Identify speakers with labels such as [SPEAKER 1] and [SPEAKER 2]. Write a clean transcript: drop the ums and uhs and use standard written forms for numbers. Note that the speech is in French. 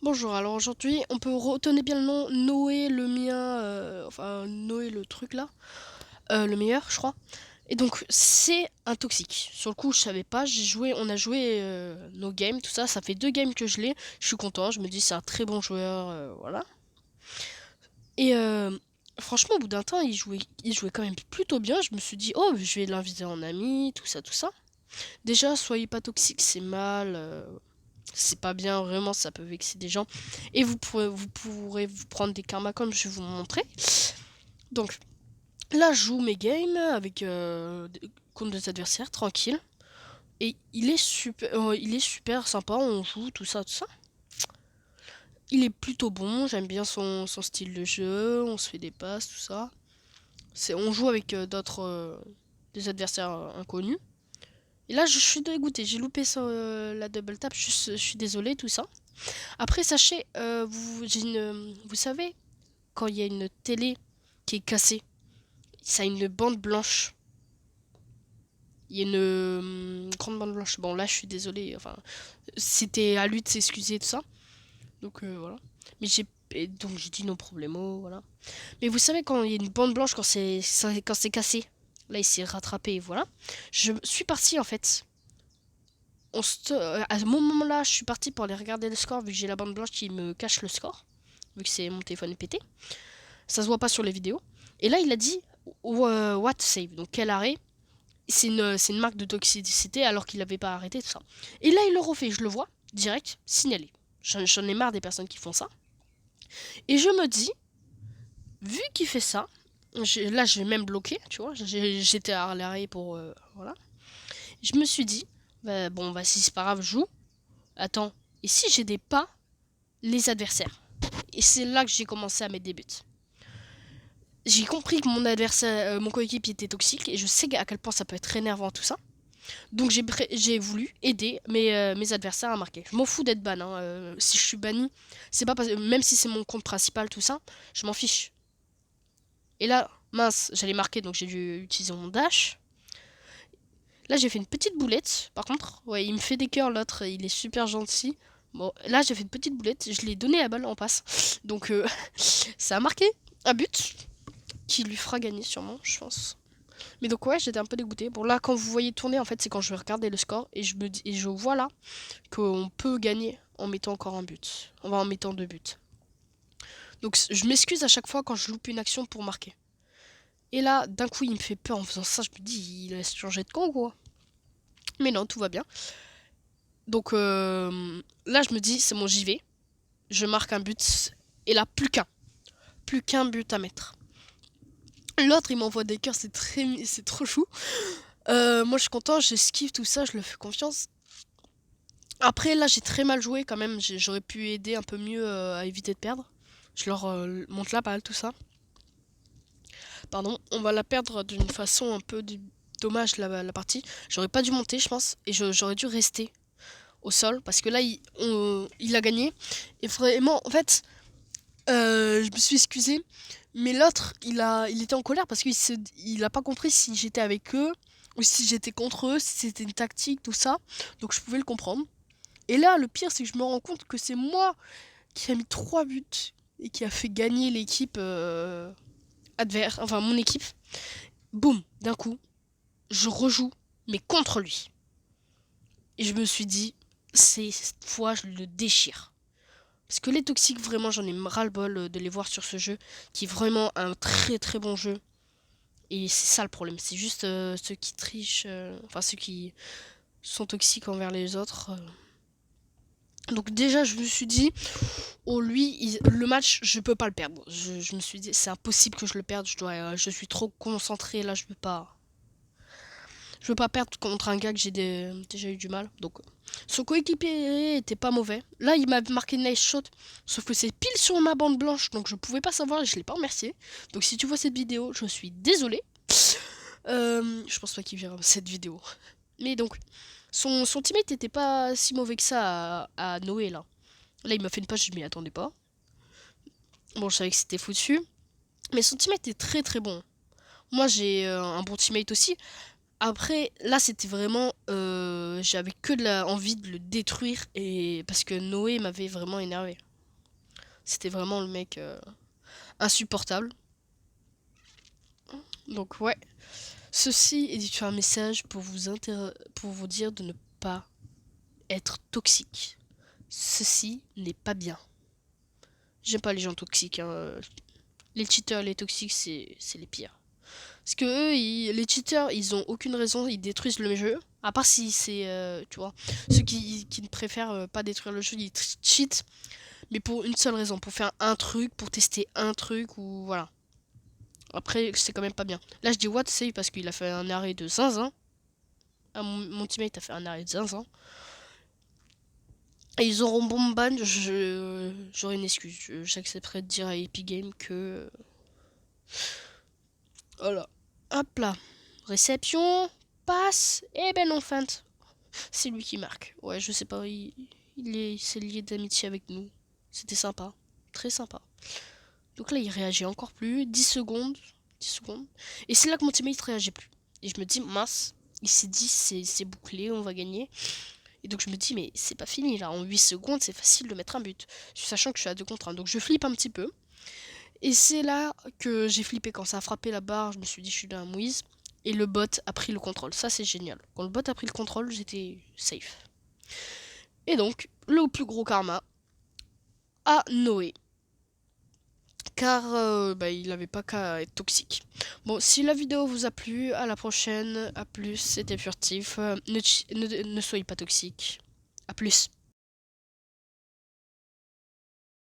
[SPEAKER 1] Bonjour, alors aujourd'hui on peut retenir bien le nom Noé, le mien, enfin Noé le truc là, le meilleur je crois. Et donc c'est un toxique. Sur le coup je savais pas, on a joué nos games, tout ça, ça fait 2 games que je l'ai, je suis content, je me dis c'est un très bon joueur, voilà. Et franchement au bout d'un temps il jouait quand même plutôt bien, je me suis dit oh je vais l'inviter en ami, tout ça, tout ça. Déjà soyez pas toxique, c'est mal. C'est pas bien, vraiment, ça peut vexer des gens. Et vous pourrez vous prendre des karmas comme je vais vous montrer. Donc, là, je joue mes games avec contre des adversaires, tranquille. Et il est super sympa, on joue, tout ça, tout ça. Il est plutôt bon, j'aime bien son style de jeu, on se fait des passes, tout ça. On joue avec des adversaires inconnus. Et là, je suis dégoûté, j'ai loupé la double tap, je suis désolé, tout ça. Après, sachez, vous savez, quand il y a une télé qui est cassée, ça a une bande blanche. Il y a une grande bande blanche. Bon, là, je suis désolée. Enfin, c'était à lui de s'excuser, tout ça. Donc, voilà. Mais donc, j'ai dit non problemo, voilà. Mais vous savez, quand il y a une bande blanche, quand c'est cassé, là, il s'est rattrapé, voilà. Je suis partie, en fait. À ce moment-là, je suis partie pour aller regarder le score, vu que j'ai la bande blanche qui me cache le score, vu que c'est mon téléphone est pété. Ça se voit pas sur les vidéos. Et là, il a dit what save, donc quel arrêt. C'est une marque de toxicité alors qu'il n'avait pas arrêté tout ça. Et là, il le refait, je le vois, direct, signalé. J'en ai marre des personnes qui font ça. Et je me dis, vu qu'il fait ça, là, je vais même bloquer, tu vois. J'étais à l'arrêt pour. Voilà. Je me suis dit, bah, bon, bah, si c'est pas grave, je joue. Attends, et si j'aidais pas les adversaires? Et c'est là que j'ai commencé à mettre des buts. J'ai compris que mon coéquipier était toxique et je sais à quel point ça peut être énervant tout ça. Donc j'ai voulu aider mes adversaires à marquer. Je m'en fous d'être ban, hein. Si je suis banni, c'est pas même si c'est mon compte principal tout ça, je m'en fiche. Et là, mince, j'allais marquer donc j'ai dû utiliser mon dash. Là j'ai fait une petite boulette. Par contre, ouais, il me fait des cœurs l'autre, il est super gentil. Bon, là j'ai fait une petite boulette, je l'ai donné la balle en passe. Donc ça a marqué un but qui lui fera gagner sûrement, je pense. Mais donc ouais, j'étais un peu dégoûté. Bon là, quand vous voyez tourner, en fait, c'est quand je vais regarder le score et je vois là qu'on peut gagner en mettant encore un but. On va en mettant 2 buts. Donc je m'excuse à chaque fois quand je loupe une action pour marquer. Et là, d'un coup, il me fait peur en faisant ça. Je me dis, il laisse changer de camp, quoi. Mais non, tout va bien. Donc là, je me dis, c'est bon, j'y vais. Je marque un but. Et là, plus qu'un. Plus qu'un but à mettre. L'autre, il m'envoie des cœurs, c'est trop chou. Moi, je suis content, j'esquive tout ça, je le fais confiance. Après, là, j'ai très mal joué quand même. J'aurais pu aider un peu mieux à éviter de perdre. Je leur montre la balle, tout ça. Pardon, on va la perdre d'une façon un peu dommage, la partie. J'aurais pas dû monter, je pense. Et j'aurais dû rester au sol. Parce que là, il a gagné. Et vraiment, en fait, je me suis excusée. Mais l'autre, il était en colère parce il a pas compris si j'étais avec eux ou si j'étais contre eux, si c'était une tactique, tout ça. Donc je pouvais le comprendre. Et là, le pire, c'est que je me rends compte que c'est moi qui a mis 3 buts et qui a fait gagner l'équipe adverse, enfin mon équipe. Boum, d'un coup, je rejoue, mais contre lui. Et je me suis dit, cette fois, je le déchire. Parce que les toxiques, vraiment, j'en ai ras-le-bol de les voir sur ce jeu, qui est vraiment un très très bon jeu. Et c'est ça le problème, c'est juste ceux qui trichent, enfin ceux qui sont toxiques envers les autres. Donc déjà, je me suis dit, oh lui, le match, je peux pas le perdre. Je me suis dit, c'est impossible que je le perde. Je suis trop concentré là, je veux pas perdre contre un gars que j'ai déjà eu du mal. Donc, son coéquipier était pas mauvais. Là, il m'a marqué nice shot, sauf que c'est pile sur ma bande blanche, donc je pouvais pas savoir et je l'ai pas remercié. Donc, si tu vois cette vidéo, je suis désolé. Je pense pas qu'il verra cette vidéo. Mais donc, son teammate était pas si mauvais que ça à Noé là. Là, il m'a fait une passe, je m'y attendais pas. Bon, je savais que c'était foutu. Mais son teammate est très très bon. Moi, j'ai un bon teammate aussi. Après, là, c'était vraiment... j'avais que de la envie de le détruire, et parce que Noé m'avait vraiment énervé. C'était vraiment le mec insupportable. Donc ouais, ceci est un message pour pour vous dire de ne pas être toxique. Ceci n'est pas bien. J'aime pas les gens toxiques, hein. Les cheaters, les toxiques, c'est les pires. Parce que eux, les cheaters, ils ont aucune raison, ils détruisent le jeu. À part si c'est, tu vois, ceux qui ne préfèrent pas détruire le jeu, ils cheatent, mais pour une seule raison, pour faire un truc, pour tester un truc, ou voilà. Après, c'est quand même pas bien. Là, je dis what save parce qu'il a fait un arrêt de zinzin. Ah, mon teammate a fait un arrêt de zinzin. Et ils auront bomb ban, j'aurai une excuse. J'accepterai de dire à Epic Games que... Voilà. Hop là. Réception, passe, et ben non, feinte. C'est lui qui marque. Ouais, je sais pas, s'est lié d'amitié avec nous. C'était sympa. Très sympa. Donc là, il réagit encore plus. 10 secondes. 10 secondes. Et c'est là que mon teammate réagit plus. Et je me dis, mince, il s'est dit, c'est bouclé, on va gagner. Et donc je me dis, mais c'est pas fini là. En 8 secondes, c'est facile de mettre un but. Sachant que je suis à 2 contre 1. Donc je flippe un petit peu. Et c'est là que j'ai flippé. Quand ça a frappé la barre, je me suis dit, je suis dans un mouise. Et le bot a pris le contrôle. Ça, c'est génial. Quand le bot a pris le contrôle, j'étais safe. Et donc, le plus gros karma à Noé. Car il n'avait pas qu'à être toxique. Bon, si la vidéo vous a plu, à la prochaine. À plus, c'était furtif. Ne soyez pas toxique. À plus.